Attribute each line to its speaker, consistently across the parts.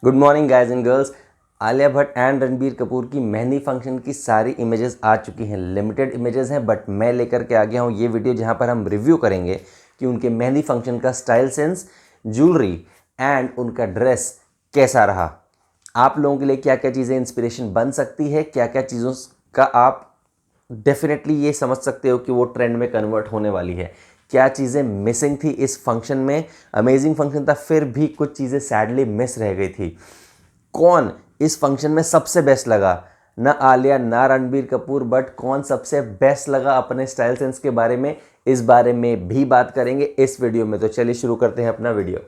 Speaker 1: Good morning guys and girls. Alia Bhatt and Ranbir Kapoor की mehndi function की सारी इमेजेस आ चुकी हैं। लिमिटेड इमेजेस हैं बट मैं लेकर के आ गया हूँ ये वीडियो जहाँ पर हम रिव्यू करेंगे कि उनके मेहंदी फंक्शन का स्टाइल सेंस, ज्वेलरी एंड उनका ड्रेस कैसा रहा। आप लोगों के लिए क्या क्या चीज़ें इंस्पिरेशन बन सकती है, क्या क्या चीज़ों का आप डेफिनेटली ये समझ सकते हो कि वो ट्रेंड में कन्वर्ट होने वाली है। क्या चीज़ें मिसिंग थी इस फंक्शन में। अमेजिंग फंक्शन था, फिर भी कुछ चीज़ें सैडली मिस रह गई थी। कौन इस फंक्शन में सबसे बेस्ट लगा, ना आलिया ना रणबीर कपूर, बट कौन सबसे बेस्ट लगा अपने स्टाइल सेंस के बारे में, इस बारे में भी बात करेंगे इस वीडियो में। तो चलिए शुरू करते हैं अपना वीडियो।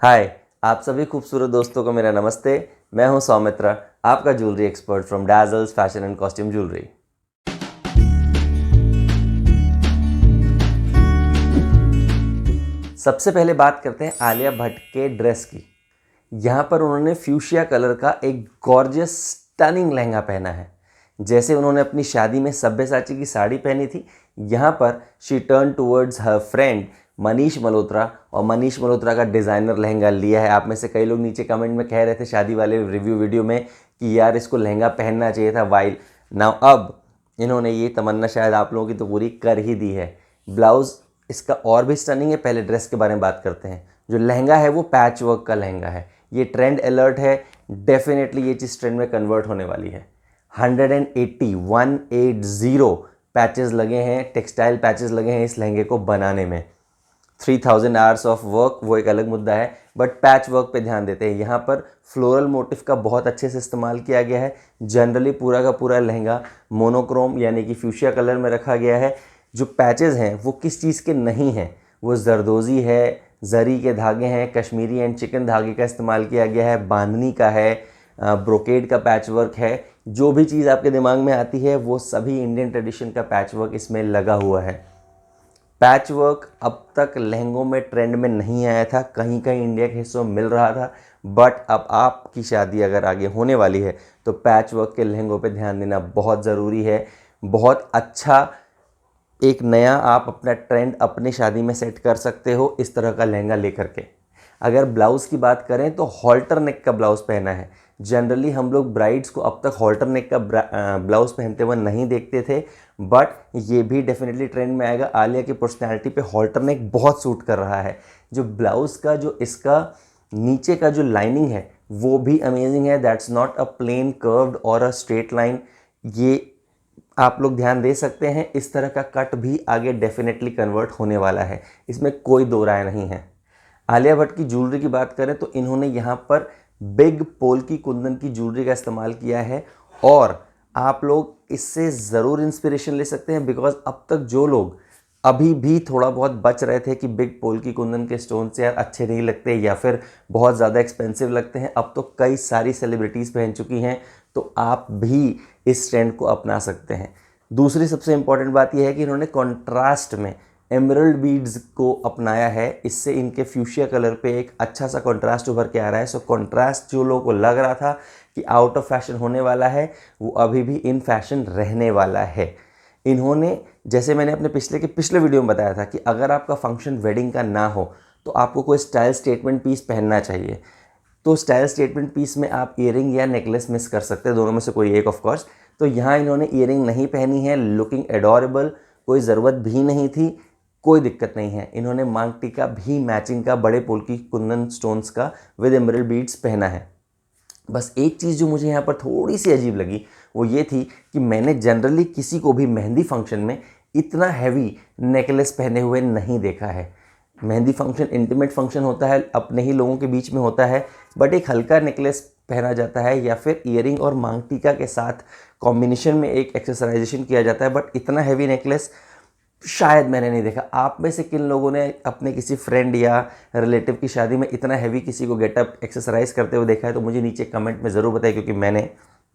Speaker 1: हाय, आप सभी खूबसूरत दोस्तों को मेरा नमस्ते। मैं हूं सौमित्रा, आपका jewellery expert from Dazzles fashion and costume jewellery. सबसे पहले बात करते हैं आलिया भट्ट के ड्रेस की। यहाँ पर उन्होंने फ्यूशिया कलर का एक गॉर्जियस स्टनिंग लहंगा पहना है, जैसे उन्होंने अपनी शादी में सब्यसाची की साड़ी पहनी थी। यहाँ पर she turn towards her friend Manish Malhotra और मनीष मल्होत्रा का डिज़ाइनर लहंगा लिया है। आप में से कई लोग नीचे कमेंट में कह रहे थे शादी वाले रिव्यू वीडियो में कि यार इसको लहंगा पहनना चाहिए था वाइल नाउ। अब इन्होंने ये तमन्ना शायद आप लोगों की तो पूरी कर ही दी है। ब्लाउज़ इसका और भी स्टनिंग है। पहले ड्रेस के बारे में बात करते हैं। जो लहंगा है वो पैच वर्क का लहंगा है। ये ट्रेंड अलर्ट है, डेफिनेटली ये चीज़ ट्रेंड में कन्वर्ट होने वाली है। 180 पैचेस लगे हैं, टेक्सटाइल पैचेस लगे हैं इस लहंगे को बनाने में। 3000 आवर्स ऑफ वर्क वो एक अलग मुद्दा है, बट पैच वर्क पे ध्यान देते हैं। यहाँ पर फ्लोरल मोटिफ का बहुत अच्छे से इस्तेमाल किया गया है। जनरली पूरा का पूरा लहंगा मोनोक्रोम यानी कि फ्यूशिया कलर में रखा गया है। जो पैचेस हैं वो किस चीज़ के नहीं हैं, वो जरदोजी है, जरी के धागे हैं, कश्मीरी एंड चिकन धागे का इस्तेमाल किया गया है, बांधनी का है, ब्रोकेड का पैच वर्क है। जो भी चीज़ आपके दिमाग में आती है वो सभी इंडियन ट्रेडिशन का पैच वर्क इसमें लगा हुआ है। पैच वर्क अब तक लहंगों में ट्रेंड में नहीं आया था, कहीं कहीं इंडिया के हिस्सों में मिल रहा था, बट अब आपकी शादी अगर आगे होने वाली है तो पैच वर्क के लहंगों पे ध्यान देना बहुत ज़रूरी है। बहुत अच्छा एक नया आप अपना ट्रेंड अपनी शादी में सेट कर सकते हो इस तरह का लहंगा लेकर के। अगर ब्लाउज़ की बात करें तो हॉल्टर नेक का ब्लाउज़ पहना है। जनरली हम लोग ब्राइड्स को अब तक हॉल्टर नेक का ब्लाउज़ पहनते हुए नहीं देखते थे, बट ये भी डेफिनेटली ट्रेंड में आएगा। आलिया की पर्सनैलिटी पे हॉल्टर नेक बहुत सूट कर रहा है। जो ब्लाउज़ का जो इसका नीचे का जो लाइनिंग है वो भी अमेजिंग है। That's not a plane curved or a straight line. ये आप लोग ध्यान दे सकते हैं, इस तरह का कट भी आगे डेफिनेटली कन्वर्ट होने वाला है, इसमें कोई दो राय नहीं है। आलिया भट्ट की ज्वेलरी की बात करें तो इन्होंने यहाँ पर बिग पोल की कुंदन की ज्वेलरी का इस्तेमाल किया है और आप लोग इससे ज़रूर इंस्पिरेशन ले सकते हैं, बिकॉज अब तक जो लोग अभी भी थोड़ा बहुत बच रहे थे कि बिग पोल की कुंदन के स्टोन से यार अच्छे नहीं लगते या फिर बहुत ज़्यादा एक्सपेंसिव लगते हैं, अब तो कई सारी सेलिब्रिटीज़ पहन चुकी हैं, तो आप भी इस ट्रेंड को अपना सकते हैं। दूसरी सबसे इम्पॉर्टेंट बात यह है कि इन्होंने कॉन्ट्रास्ट में एमरल्ड बीड्स को अपनाया है। इससे इनके फ्यूशिया कलर पे एक अच्छा सा कॉन्ट्रास्ट उभर के आ रहा है। सो कॉन्ट्रास्ट जो लोगों को लग रहा था कि आउट ऑफ फैशन होने वाला है, वो अभी भी इन फैशन रहने वाला है। इन्होंने, जैसे मैंने अपने पिछले वीडियो में बताया था कि अगर आपका फंक्शन वेडिंग का ना हो तो आपको कोई स्टाइल स्टेटमेंट पीस पहनना चाहिए। तो स्टाइल स्टेटमेंट पीस में आप ईयरिंग या नेकलेस मिस कर सकते हैं, दोनों में से कोई एक ऑफ कोर्स। तो यहाँ इन्होंने ईयरिंग नहीं पहनी है, लुकिंग एडोरेबल, कोई ज़रूरत भी नहीं थी, कोई दिक्कत नहीं है। इन्होंने मांग टीका भी मैचिंग का बड़े पोल की कुंदन स्टोन्स का विद एमरल्ड बीड्स पहना है। बस एक चीज़ जो मुझे यहाँ पर थोड़ी सी अजीब लगी वो ये थी कि मैंने जनरली किसी को भी मेहंदी फंक्शन में इतना हैवी नेकलेस पहने हुए नहीं देखा है। मेहंदी फंक्शन इंटीमेट फंक्शन होता है, अपने ही लोगों के बीच में होता है, बट एक हल्का नेकलेस पहना जाता है या फिर ईयरिंग और मांग टीका के साथ कॉम्बिनेशन में एक एक्सेसराइजेशन किया जाता है, बट इतना हैवी नेकलेस शायद मैंने नहीं देखा। आप में से किन लोगों ने अपने किसी फ्रेंड या रिलेटिव की शादी में इतना हैवी किसी को गेटअप एक्सेसराइज करते हुए देखा है, तो मुझे नीचे कमेंट में ज़रूर बताएं, क्योंकि मैंने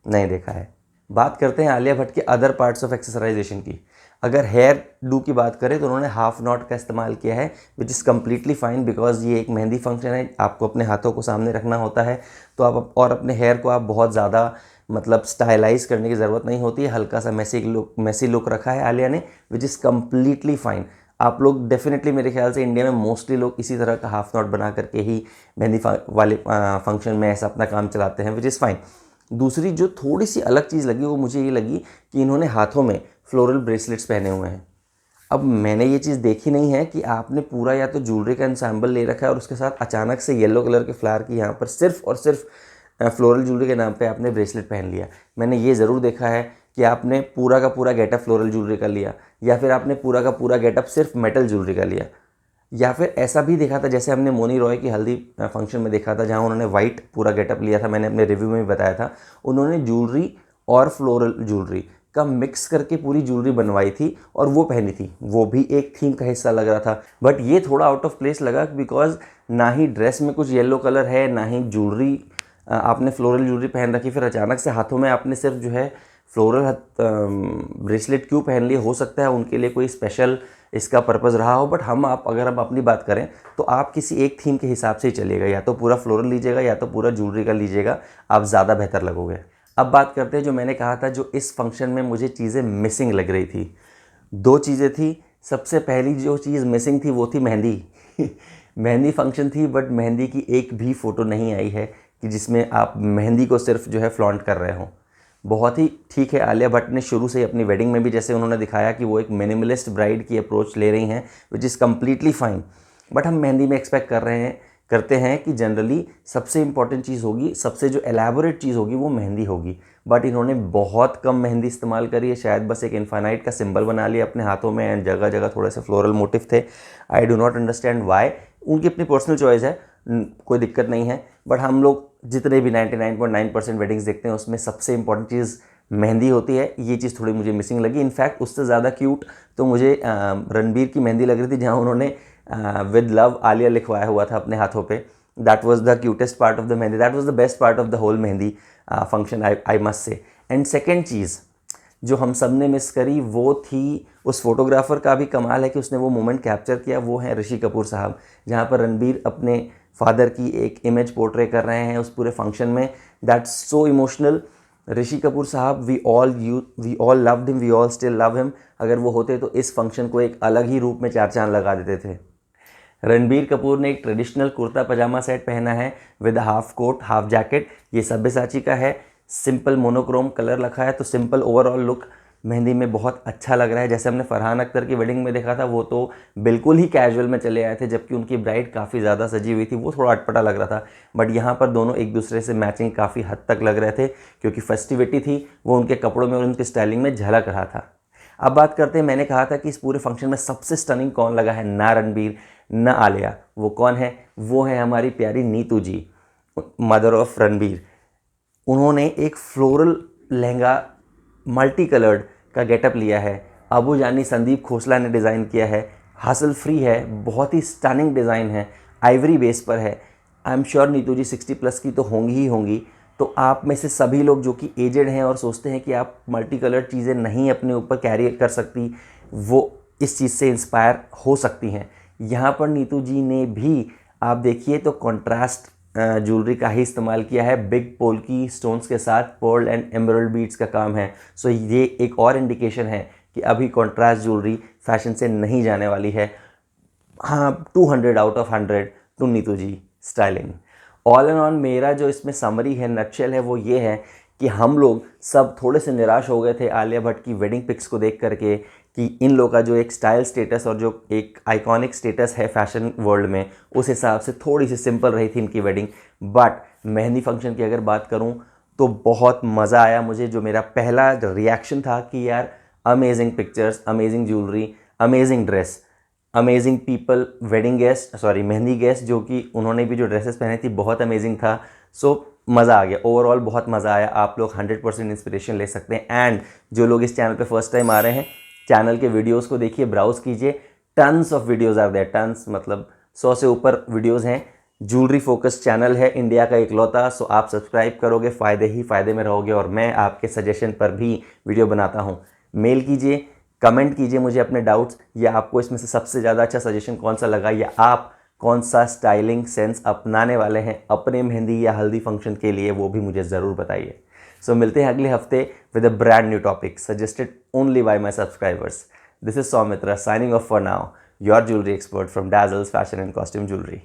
Speaker 1: नहीं देखा है। बात करते हैं आलिया भट्ट के अदर पार्ट्स ऑफ एक्सेसराइजेशन की। अगर हेयर डू की बात करें तो उन्होंने हाफ नॉट का इस्तेमाल किया है, which is completely fine, because ये एक मेहंदी फंक्शन है, आपको अपने हाथों को सामने रखना होता है, तो आप और अपने हेयर को आप बहुत ज़्यादा मतलब स्टाइलाइज करने की ज़रूरत नहीं होती है। हल्का सा मैसी लुक रखा है आलिया ने, विच इज़ कम्प्लीटली फाइन। आप लोग डेफिनेटली मेरे ख्याल से इंडिया में मोस्टली लोग इसी तरह का हाफ नॉट बना करके ही मेहंदी वाले फंक्शन में ऐसा अपना काम चलाते हैं, विच इज़ फाइन। दूसरी जो थोड़ी सी अलग चीज़ लगी वो मुझे ये लगी कि इन्होंने हाथों में फ्लोरल ब्रेसलेट्स पहने हुए हैं। अब मैंने ये चीज़ देखी नहीं है कि आपने पूरा या तो ज्वेलरी का इंसेम्बल ले रखा है और उसके साथ अचानक से येलो कलर के फ्लावर की यहाँ पर सिर्फ और सिर्फ फ्लोरल ज्वेलरी के नाम पे आपने ब्रेसलेट पहन लिया। मैंने ये ज़रूर देखा है कि आपने पूरा का पूरा गेटअप फ्लोरल ज्वेलरी का लिया, या फिर आपने पूरा का पूरा गेटअप सिर्फ मेटल ज्वेलरी का लिया, या फिर ऐसा भी देखा था जैसे हमने मोनी रॉय की हल्दी फंक्शन में देखा था जहाँ उन्होंने वाइट पूरा गेटअप लिया था। मैंने अपने रिव्यू में भी बताया था, उन्होंने ज्वेलरी और फ्लोरल ज्वेलरी का मिक्स करके पूरी ज्वेलरी बनवाई थी और वो पहनी थी। वो भी एक थीम का हिस्सा लग रहा था, बट ये थोड़ा आउट ऑफ प्लेस लगा बिकॉज ना ही ड्रेस में कुछ येलो कलर है, ना ही ज्वेलरी आपने फ्लोरल ज्वेलरी पहन रखी, फिर अचानक से हाथों में आपने सिर्फ जो है फ्लोरल ब्रेसलेट क्यों पहन लिए। हो सकता है उनके लिए कोई स्पेशल इसका पर्पज़ रहा हो, बट अगर हम अपनी बात करें तो आप किसी एक थीम के हिसाब से ही चलिएगा, या तो पूरा फ्लोरल लीजिएगा या तो पूरा ज्वेलरी का लीजिएगा, आप ज़्यादा बेहतर लगोगे। अब बात करते हैं जो मैंने कहा था जो इस फंक्शन में मुझे चीज़ें मिसिंग लग रही थी। 2 चीज़ें थी। सबसे पहली जो चीज़ मिसिंग थी वो थी मेहंदी मेहंदी फंक्शन थी, बट मेहंदी की एक भी फ़ोटो नहीं आई है कि जिसमें आप मेहंदी को सिर्फ जो है फ्लॉन्ट कर रहे हों। बहुत ही ठीक है, आलिया भट्ट ने शुरू से ही अपनी वेडिंग में भी जैसे उन्होंने दिखाया कि वो एक मिनिमलिस्ट ब्राइड की अप्रोच ले रही हैं, which is completely fine. But हम मेहंदी में एक्सपेक्ट करते हैं कि जनरली सबसे इंपॉर्टेंट चीज़ होगी, सबसे जो एलैबोरेट चीज़ होगी वो मेहंदी होगी, बट इन्होंने बहुत कम मेहंदी इस्तेमाल करी है। शायद बस एक इन्फानाइट का सिंबल बना लिया अपने हाथों में एंड जगह जगह थोड़े से फ्लोरल मोटिव थे। I do not understand why, उनकी अपनी पर्सनल चॉइस है, कोई दिक्कत नहीं है। बट हम लोग जितने भी 99.9% वेडिंग्स देखते हैं उसमें सबसे इंपॉर्टेंट चीज़ मेहंदी होती है। ये चीज़ थोड़ी मुझे मिसिंग लगी। इनफैक्ट उससे ज़्यादा क्यूट तो मुझे रणबीर की मेहंदी लग रही थी, जहाँ उन्होंने विद लव आलिया लिखवाया हुआ था अपने हाथों पे। That was the cutest part of the mehndi, that was the best part of the whole mehndi function, I must say. And second चीज़ जो हम सब ने मिस करी वो थी, उस फोटोग्राफर का भी कमाल है कि उसने वो मोमेंट कैप्चर किया, वो है ऋषि कपूर साहब, जहाँ पर रणबीर अपने फादर की एक इमेज पोर्ट्रे कर रहे हैं उस पूरे फंक्शन में। That's so emotional. Rishi Kapoor sahab, we all loved him, we all still love him. अगर वो होते तो इस फंक्शन को एक अलग ही रूप में 4 चांद लगा देते थे। रणबीर कपूर ने एक ट्रेडिशनल कुर्ता पजामा सेट पहना है with half coat half jacket. ये सब्यसाची का है, सिंपल मोनोक्रोम कलर रखा है, तो सिंपल ओवरऑल लुक मेहंदी में बहुत अच्छा लग रहा है। जैसे हमने फरहान अख्तर की वेडिंग में देखा था, वो तो बिल्कुल ही कैजुअल में चले आए थे, जबकि उनकी ब्राइड काफ़ी ज़्यादा सजी हुई थी, वो थोड़ा अटपटा लग रहा था। बट यहाँ पर दोनों एक दूसरे से मैचिंग काफ़ी हद तक लग रहे थे, क्योंकि फेस्टिविटी थी, वो उनके कपड़ों में और उनकी स्टाइलिंग में झलक रहा था। अब बात करते हैं, मैंने कहा था कि इस पूरे फंक्शन में सबसे स्टनिंग कौन लगा है, ना रणबीर ना आलिया। वो कौन है? वो है हमारी प्यारी नीतू जी, मदर ऑफ रणबीर। उन्होंने एक फ्लोरल लहंगा मल्टी कलर्ड का गेटअप लिया है। अबू जानी संदीप खोसला ने डिज़ाइन किया है, हासिल फ्री है, बहुत ही स्टनिंग डिज़ाइन है, आइवरी बेस पर है। आई एम श्योर नीतू जी 60+ की तो होंगी ही होंगी। तो आप में से सभी लोग जो कि एजेड हैं और सोचते हैं कि आप मल्टी कलर्ड चीज़ें नहीं अपने ऊपर कैरी कर सकती, वो इस चीज़ से इंस्पायर हो सकती हैं। यहाँ पर नीतू जी ने भी आप देखिए तो कॉन्ट्रास्ट ज्वेलरी का ही इस्तेमाल किया है, बिग पोल की स्टोन्स के साथ पर्ल एंड एमरल्ड बीड्स का काम है। सो ये एक और इंडिकेशन है कि अभी कॉन्ट्रास्ट ज्वेलरी फैशन से नहीं जाने वाली है। हाँ, 200 out of 100 to Neetu ji styling. All and on मेरा जो इसमें समरी है, नटशेल है, वो ये है कि हम लोग सब थोड़े से निराश हो गए थे आलिया भट्ट की वेडिंग पिक्स को देख करके, कि इन लोगों का जो एक स्टाइल स्टेटस और जो एक आइकॉनिक स्टेटस है फैशन वर्ल्ड में, उस हिसाब से थोड़ी सी सिंपल रही थी इनकी वेडिंग। बट मेहंदी फंक्शन की अगर बात करूं तो बहुत मज़ा आया मुझे। जो मेरा पहला रिएक्शन था कि यार amazing pictures, amazing jewellery, amazing dress, amazing people, mehndi guest जो कि उन्होंने भी जो ड्रेसेस पहनी थी बहुत अमेजिंग था। सो मज़ा आ गया, ओवरऑल बहुत मज़ा आया। आप लोग 100% इंस्पिरेशन ले सकते हैं। एंड जो लोग इस चैनल पे फर्स्ट टाइम आ रहे हैं, चैनल के वीडियोस को देखिए, ब्राउज कीजिए, tons of videos are there, tons मतलब 100 से ऊपर वीडियोस हैं। ज्वेलरी फोकस चैनल है, इंडिया का इकलौता। सो आप सब्सक्राइब करोगे, फ़ायदे ही फ़ायदे में रहोगे, और मैं आपके सजेशन पर भी वीडियो बनाता हूँ। मेल कीजिए, कमेंट कीजिए मुझे अपने डाउट्स, या आपको इसमें से सबसे ज़्यादा अच्छा सजेशन कौन सा लगा, या आप कौन सा स्टाइलिंग सेंस अपनाने वाले हैं अपने मेहंदी या हल्दी फंक्शन के लिए, वो भी मुझे ज़रूर बताइए। सो मिलते हैं अगले हफ्ते with a brand new topic suggested only by my subscribers. This is Soumitra signing off for now. Your jewellery expert from Dazzle's fashion and costume jewellery.